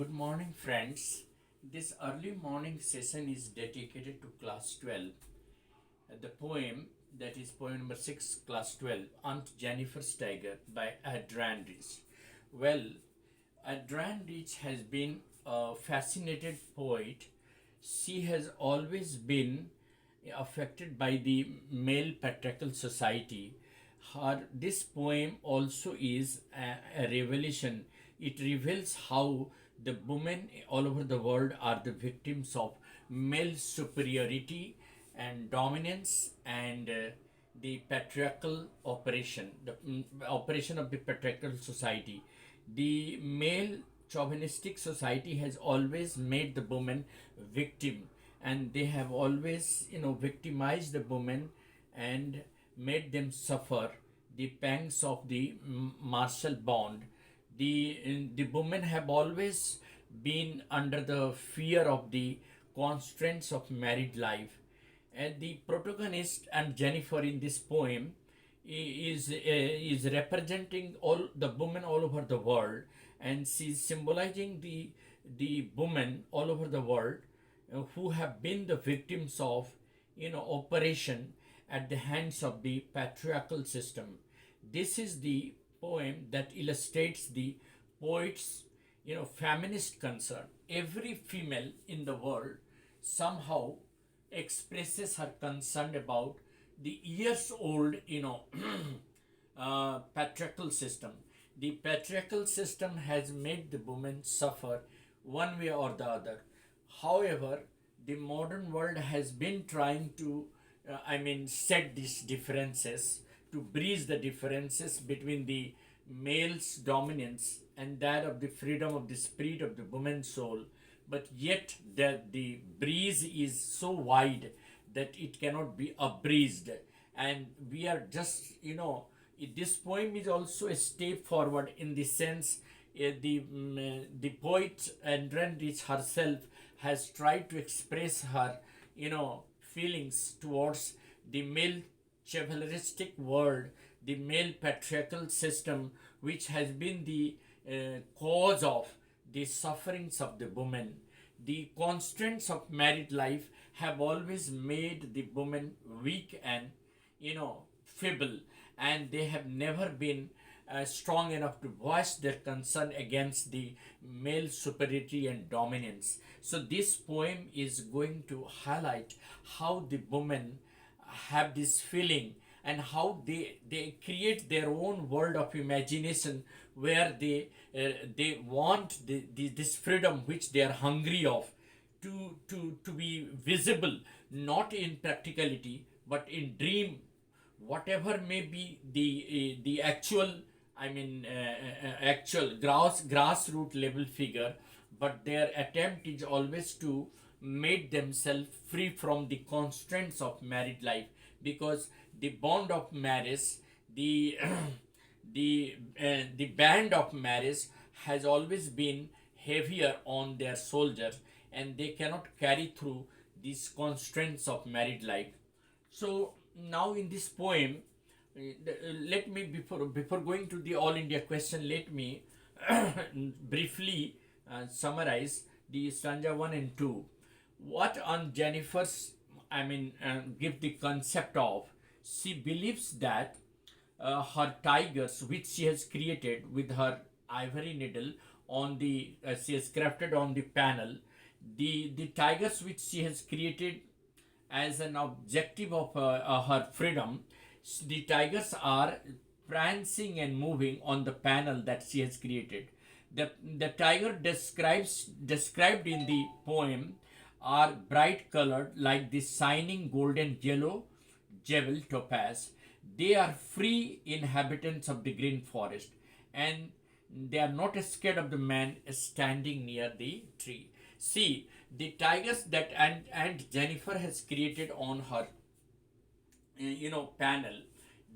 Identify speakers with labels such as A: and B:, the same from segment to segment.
A: Good morning, friends. This early morning session is dedicated to class 12. The poem, that is poem number 6, class 12, Aunt Jennifer's Tiger by Adrian Rich. Well, Adrian Rich has been a fascinated poet. She has always been affected by the male patriarchal society. This poem also is a revelation. It reveals how the women all over the world are the victims of male superiority and dominance and the patriarchal operation, the operation of the patriarchal society. The male chauvinistic society has always made the woman victim, and they have always victimized the woman and made them suffer the pangs of the martial bond. The women have always been under the fear of the constraints of married life, and the protagonist and Jennifer in this poem is representing all the women all over the world, and she's symbolizing the women all over the world who have been the victims of operation at the hands of the patriarchal system. This is the poem that illustrates the poet's feminist concern. Every female in the world somehow expresses her concern about the years old patriarchal system. The patriarchal system has made the woman suffer one way or the other. However, the modern world has been trying to set these differences, to bridge the differences between the male's dominance and that of the freedom of the spirit of the woman's soul. But yet the breeze is so wide that it cannot be abreached, and we are just this poem is also a step forward in the sense the poet Andren Rich herself has tried to express her feelings towards the male chivalristic world, the male patriarchal system, which has been the cause of the sufferings of the woman. The constraints of married life have always made the woman weak and feeble, and they have never been strong enough to voice their concern against the male superiority and dominance. So this poem is going to highlight how the women have this feeling, and how they create their own world of imagination where they want this freedom which they are hungry of to be visible, not in practicality but in dream, whatever may be the actual actual grassroots level figure. But their attempt is always to make themselves free from the constraints of married life, because the bond of marriage, the the band of marriage has always been heavier on their soldiers, and they cannot carry through these constraints of married life. So now in this poem, let me, before going to the all India question, let me briefly summarize the stanza 1 and 2. What on Jennifer's give the concept of, she believes that her tigers which she has created with her ivory needle on the she has crafted on the panel, the tigers which she has created as an objective of her freedom, the tigers are prancing and moving on the panel that she has created. The tiger described in the poem are bright colored like the shining golden yellow jewel topaz. They are free inhabitants of the green forest, and they are not scared of the man standing near the tree. See, the tigers that and Jennifer has created on her panel,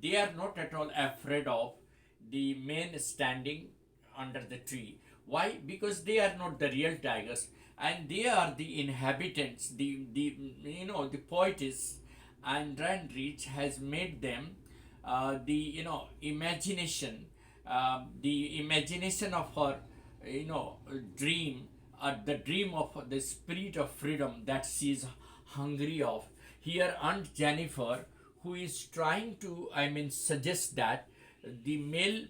A: they are not at all afraid of the man standing under the tree. Why? Because they are not the real tigers, and they are the inhabitants. The poetess and Rand Rich has made them the imagination, the imagination of her dream the dream of the spirit of freedom that she is hungry of. Here, Aunt Jennifer, who is trying to, suggest that the male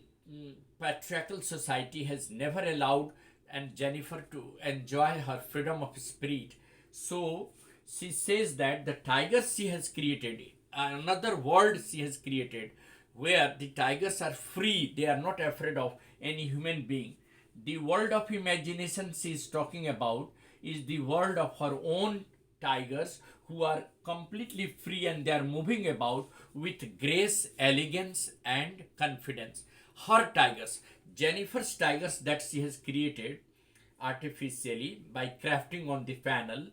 A: patriarchal society has never allowed Aunt Jennifer to enjoy her freedom of spirit. So she says that the tigers she has created, another world she has created, where the tigers are free, they are not afraid of any human being. The world of imagination she is talking about is the world of her own tigers, who are completely free and they are moving about with grace, elegance, and confidence. Her tigers, Jennifer's tigers that she has created artificially by crafting on the panel,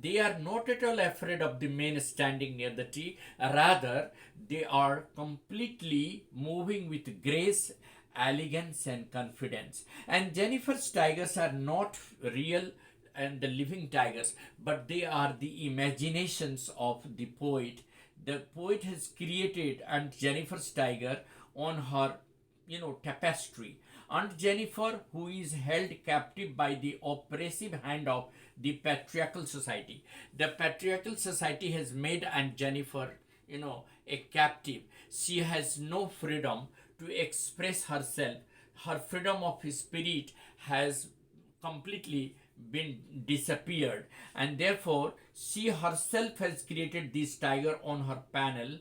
A: they are not at all afraid of the men standing near the tree. Rather, they are completely moving with grace, elegance, and confidence. And Jennifer's tigers are not real and the living tigers, but they are the imaginations of the poet. The poet has created Aunt Jennifer's tiger on her, tapestry. Aunt Jennifer, who is held captive by the oppressive hand of the patriarchal society. The patriarchal society has made Aunt Jennifer, a captive. She has no freedom to express herself. Her freedom of spirit has completely been disappeared, and therefore she herself has created this tiger on her panel.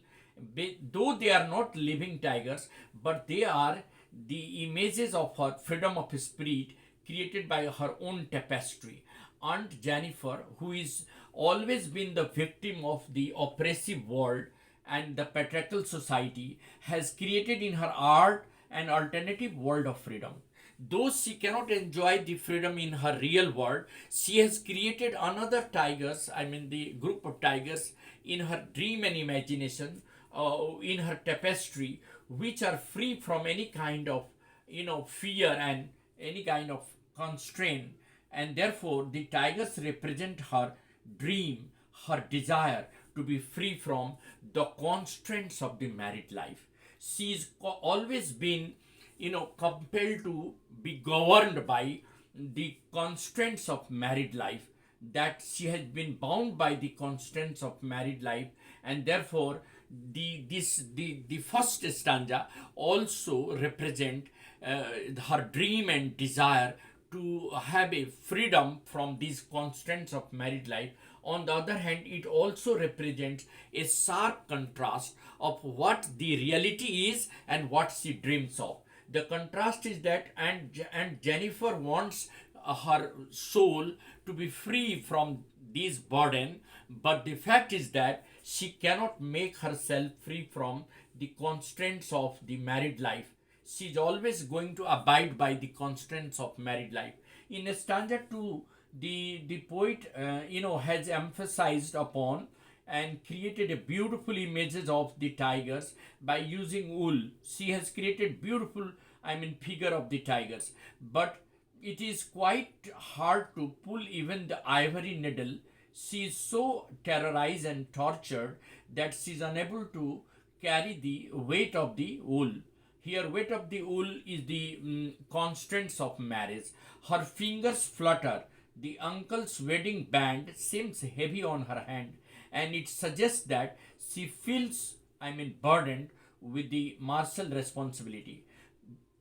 A: Though they are not living tigers, but they are the images of her freedom of spirit created by her own tapestry. Aunt Jennifer, who is always been the victim of the oppressive world and the patriarchal society, has created in her art an alternative world of freedom. Though she cannot enjoy the freedom in her real world, she has created another tigers, the group of tigers in her dream and imagination, in her tapestry, which are free from any kind of, fear and any kind of constraint. And therefore, the tigers represent her dream, her desire to be free from the constraints of the married life. She's always been, compelled to be governed by the constraints of married life, that she has been bound by the constraints of married life, and therefore the first stanza also represent her dream and desire to have a freedom from these constraints of married life. On the other hand, it also represents a sharp contrast of what the reality is and what she dreams of. The contrast is that, and Jennifer wants her soul to be free from this burden, but the fact is that she cannot make herself free from the constraints of the married life. She is always going to abide by the constraints of married life. In stanza 2, the poet, has emphasized upon and created a beautiful images of the tigers by using wool. She has created beautiful, figure of the tigers, but it is quite hard to pull even the ivory needle. She is so terrorized and tortured that she is unable to carry the weight of the wool. Here, weight of the wool is the constraints of marriage. Her fingers flutter. The uncle's wedding band seems heavy on her hand, and it suggests that she feels, burdened with the martial responsibility.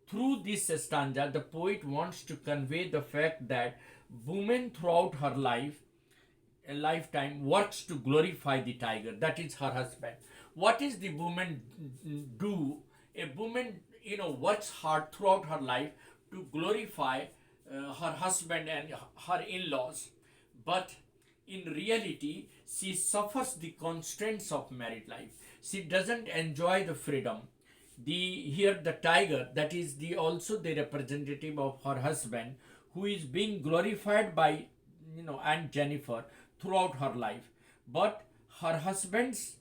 A: Through this stanza, the poet wants to convey the fact that woman throughout her lifetime works to glorify the tiger, that is her husband. What is the woman do? A woman, works hard throughout her life to glorify her husband and her in-laws, but in reality she suffers the constraints of married life. She doesn't enjoy the freedom. The tiger, that is the also the representative of her husband, who is being glorified by Aunt Jennifer throughout her life, but her husband's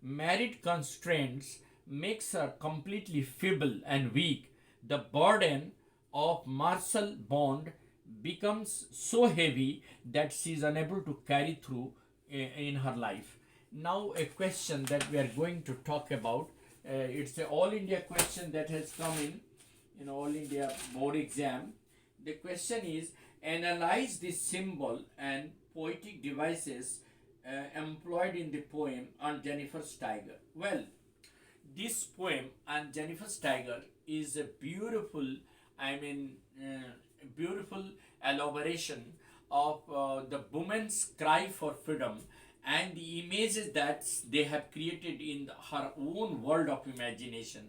A: married constraints makes her completely feeble and weak. The burden of martial bond becomes so heavy that she is unable to carry through in her life. Now, a question that we are going to talk about. It's an all India question that has come in All India board exam. The question is, Analyze the symbol and poetic devices employed in the poem on Jennifer's Tiger. Well, this poem on Jennifer's Tiger is a beautiful, I mean, beautiful elaboration of the woman's cry for freedom and the images that they have created in her own world of imagination.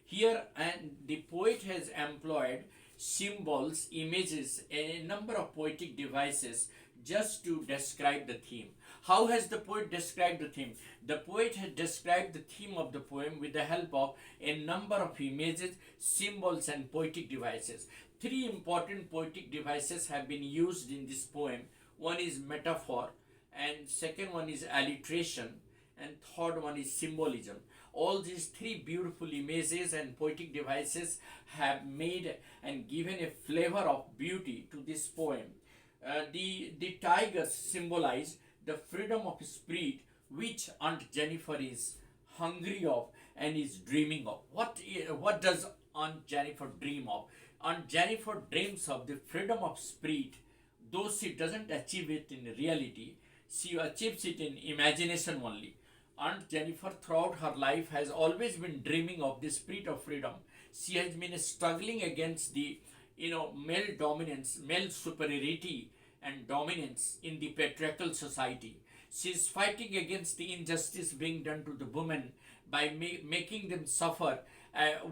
A: Here, and the poet has employed symbols, images, a number of poetic devices just to describe the theme. How has the poet described the theme? The poet has described the theme of the poem with the help of a number of images, symbols, and poetic devices. Three important poetic devices have been used in this poem. One is metaphor, and second one is alliteration, and third one is symbolism. All these three beautiful images and poetic devices have made and given a flavor of beauty to this poem. The tigers symbolize the freedom of spirit which Aunt Jennifer is hungry of and is dreaming of. What does Aunt Jennifer dream of? Aunt Jennifer dreams of the freedom of spirit, though she doesn't achieve it in reality, she achieves it in imagination only. Aunt Jennifer throughout her life has always been dreaming of the spirit of freedom. She has been struggling against the male dominance, male superiority and dominance in the patriarchal society. She is fighting against the injustice being done to the women by making them suffer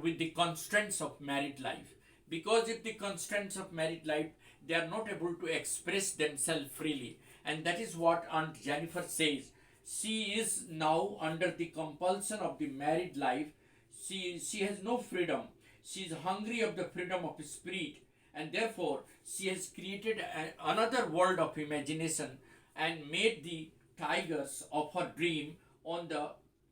A: with the constraints of married life. Because if the constraints of married life, they are not able to express themselves freely. And that is what Aunt Jennifer says. She is now under the compulsion of the married life. She has no freedom. She is hungry of the freedom of spirit, and therefore she has created another world of imagination and made the tigers of her dream on the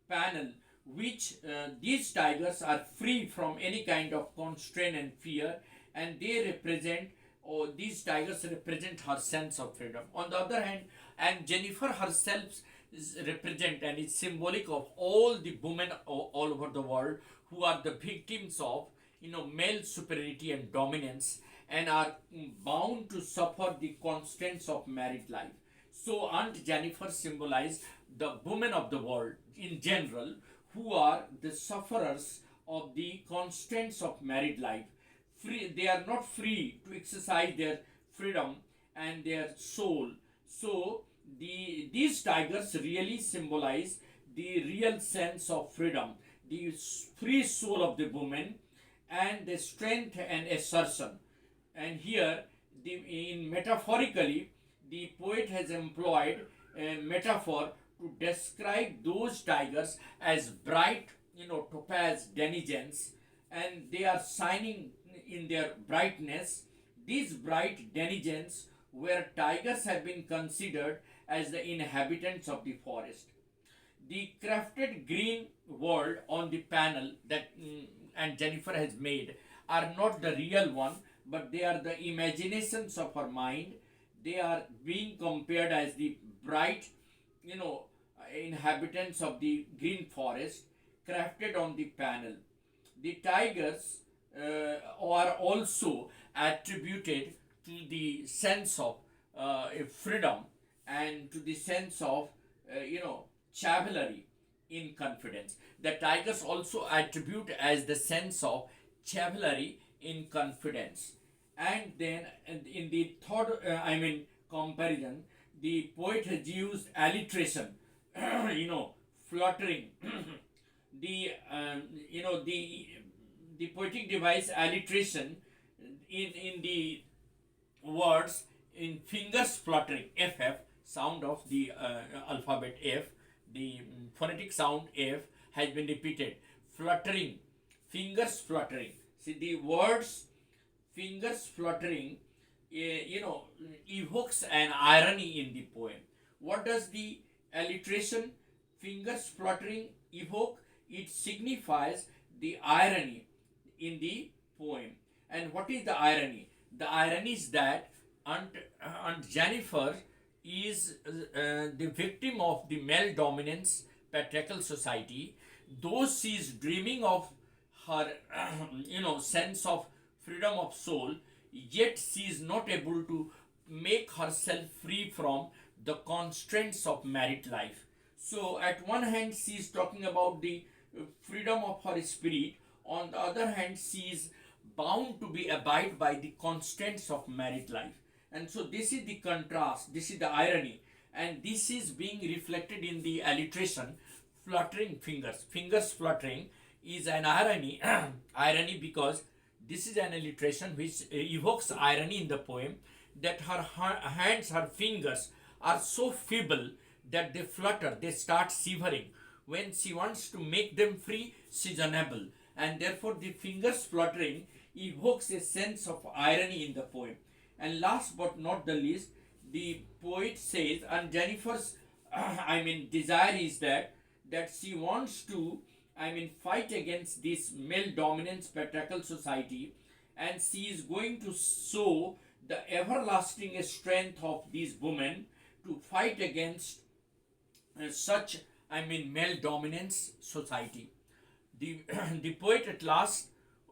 A: panel, which these tigers are free from any kind of constraint and fear, and they represent, or these tigers represent her sense of freedom. On the other hand, and Jennifer herself is represent and is symbolic of all the women all over the world who are the victims of male superiority and dominance and are bound to suffer the constraints of married life. So Aunt Jennifer symbolizes the women of the world in general who are the sufferers of the constraints of married life. They are not free to exercise their freedom and their soul. So these tigers really symbolize the real sense of freedom, the free soul of the woman, and the strength and assertion. And here, in metaphorically, the poet has employed a metaphor to describe those tigers as bright, topaz denizens, and they are shining in their brightness. These bright denizens, where tigers have been considered as the inhabitants of the forest. The crafted green world on the panel that and Jennifer has made are not the real one, but they are the imaginations of her mind. They are being compared as the bright, inhabitants of the green forest crafted on the panel. The tigers are also attributed to the sense of freedom and to the sense of, chivalry in confidence. The tigers also attribute as the sense of chivalry in confidence. And then in the third, comparison, the poet has used alliteration, fluttering. the, the poetic device alliteration in the words in fingers fluttering, FF, sound of the alphabet F, the phonetic sound F has been repeated. Fluttering, fingers fluttering. See, the words fingers fluttering, evokes an irony in the poem. What does the alliteration fingers fluttering evoke? It signifies the irony in the poem. And what is the irony? The irony is that Aunt Jennifer is the victim of the male dominance patriarchal society. Though she is dreaming of her, sense of freedom of soul, yet she is not able to make herself free from the constraints of married life. So, at one hand, she is talking about the freedom of her spirit. On the other hand, she is bound to be abide by the constraints of married life. And so, this is the contrast. This is the irony, and this is being reflected in the alliteration, fluttering fingers. Fingers fluttering is an irony, irony because this is an alliteration which evokes irony in the poem, that her hands, her fingers are so feeble that they flutter, they start shivering. When she wants to make them free, she is unable. And therefore, the fingers fluttering evokes a sense of irony in the poem. And last but not the least, the poet says, and Jennifer's, desire is that she wants to, fight against this male dominance patriarchal society, and she is going to show the everlasting strength of these women to fight against such, male dominance society. The, the poet at last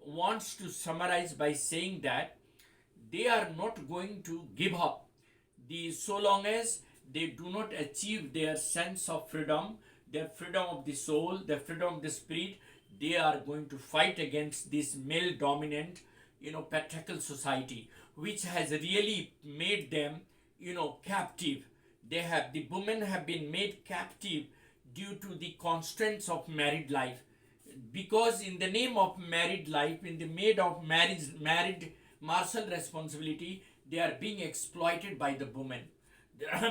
A: wants to summarize by saying that they are not going to give up so long as they do not achieve their sense of freedom, their freedom of the soul, their freedom of the spirit. They are going to fight against this male dominant, patriarchal society, which has really made them, captive. The women have been made captive due to the constraints of married life, because in the name of married life, in the made of married martial responsibility, they are being exploited by the women,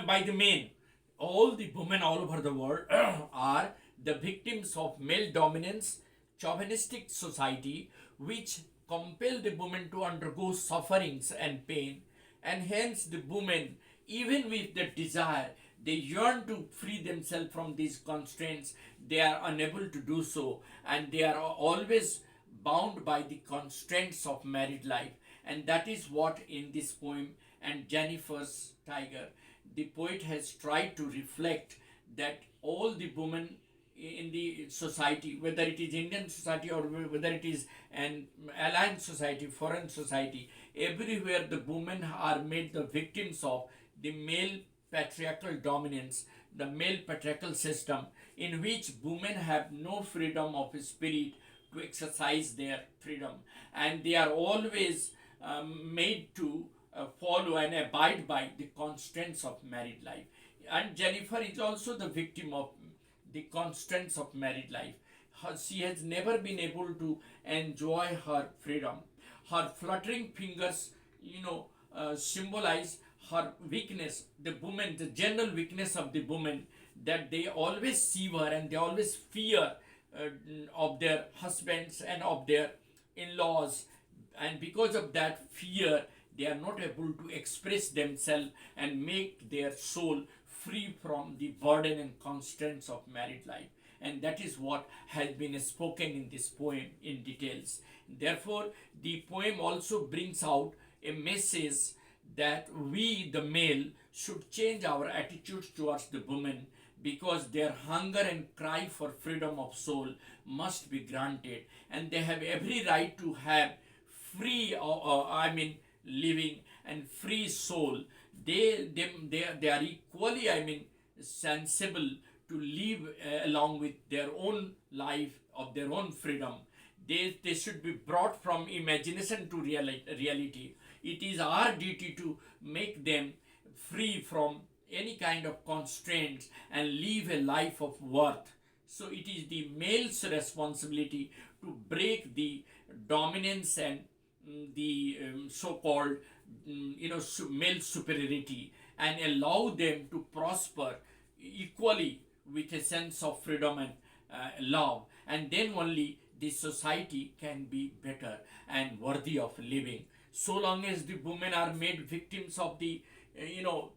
A: by the men. All the women all over the world are the victims of male dominance, chauvinistic society, which compel the women to undergo sufferings and pain, and hence the women, even with the desire, they yearn to free themselves from these constraints. They are unable to do so, and they are always bound by the constraints of married life. And that is what in this poem and Jennifer's Tiger, the poet has tried to reflect, that all the women in the society, whether it is Indian society or whether it is an allied society, foreign society, everywhere the women are made the victims of the male patriarchal dominance, the male patriarchal system, in which women have no freedom of spirit to exercise their freedom, and they are always made to follow and abide by the constraints of married life. And Jennifer is also the victim of the constraints of married life. She has never been able to enjoy her freedom. Her fluttering fingers, symbolize her weakness, the woman, the general weakness of the woman, that they always shiver and they always fear of their husbands and of their in-laws, and because of that fear, they are not able to express themselves and make their soul free from the burden and constraints of married life. And that is what has been spoken in this poem in details. Therefore, the poem also brings out a message that we, the male, should change our attitudes towards the women, because their hunger and cry for freedom of soul must be granted, and they have every right to have free, living and free soul. They are equally, sensible to live along with their own life of their own freedom. They should be brought from imagination to reality. It is our duty to make them free from any kind of constraints and live a life of worth. So it is the male's responsibility to break the dominance and the so-called male superiority, and allow them to prosper equally with a sense of freedom and love, and then only the society can be better and worthy of living. So long as the women are made victims of the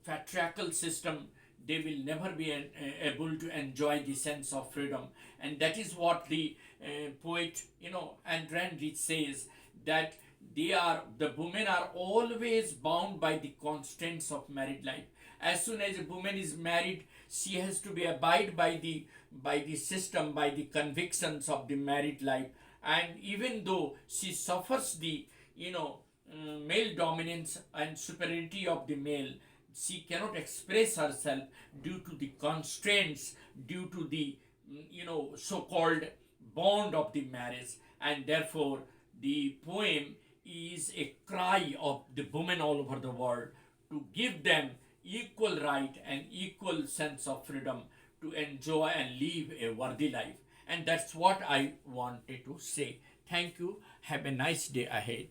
A: patriarchal system, they will never be able to enjoy the sense of freedom. And that is what the poet Andren Rich says, that the women are always bound by the constraints of married life. As soon as a woman is married, she has to be abide by the system, by the convictions of the married life. And even though she suffers the male dominance and superiority of the male. She cannot express herself due to the constraints, due to the so-called bond of the marriage, and therefore the poem is a cry of the women all over the world to give them equal right and equal sense of freedom to enjoy and live a worthy life. And that's what I wanted to say. Thank you. Have a nice day ahead.